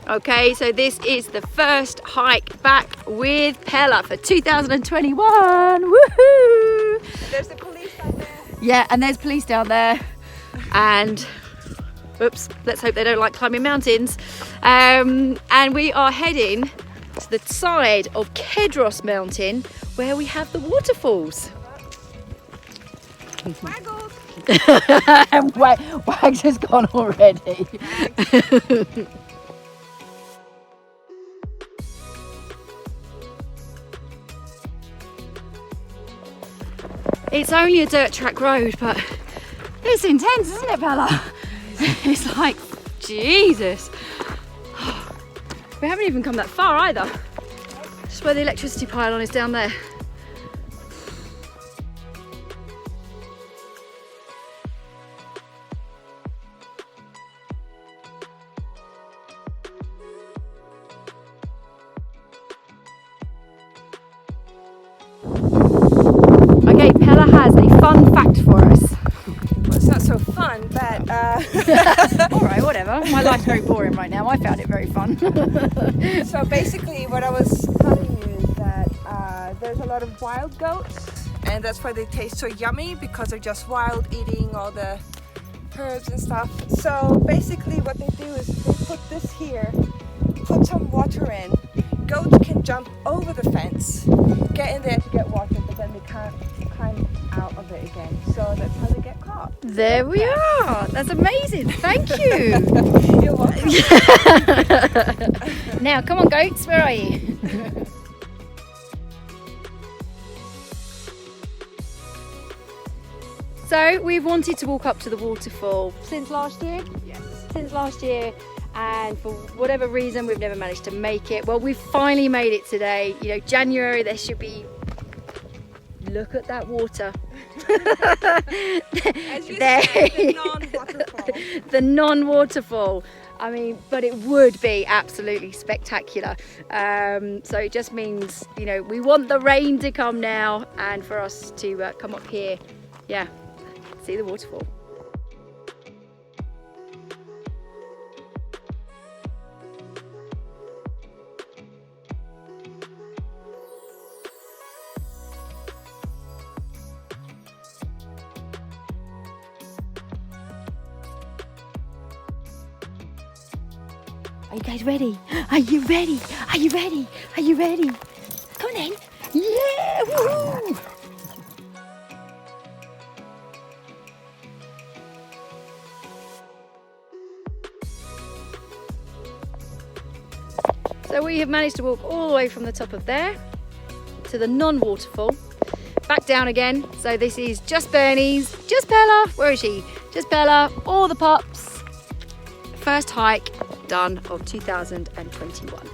Okay, so this is the first hike back with Pela for 2021. Woohoo! There's the police down there. Yeah, and there's police down there. And oops, let's hope they don't like climbing mountains. And we are heading to the side of Kedros mountain where we have the waterfalls. Waggles. And Wags has gone already. It's only a dirt track road, but it's intense, isn't it, Pela? It's like, Jesus. We haven't even come that far either. Just where the electricity pylon is down there. Okay, Pela has a fun fact for us. Well, it's not so fun, but Alright, whatever. My life's very boring right now. I found it very fun. so basically what I was telling you is that there's a lot of wild goats, and that's why they taste so yummy, because they're just wild, eating all the herbs and stuff. So basically what they do is they put this here, put some water in. Goats can jump over the fence, get in there to get water, but then they can't climb out of it again. So that's how they get caught. There we are. That's amazing. Thank you. You're welcome. Now, come on, goats. Where are you? So, we've wanted to walk up to the waterfall since last year? Yes. Since last year. And for whatever reason, we've never managed to make it. Well, we've finally made it today. You know, January, there should be... Look at that water. As you said, the non-waterfall. The non-waterfall. I mean, but it would be absolutely spectacular. So it just means, you know, we want the rain to come now and for us to come up here, yeah, see the waterfall. Are you guys ready? Are you ready? Are you ready? Are you ready? Come on then. Yeah! Woohoo! So we have managed to walk all the way from the top of there to the non-waterfall, back down again. So this is just Bernie's, just Pela. Where is she? Just Pela, all the pups. First hike done of 2021.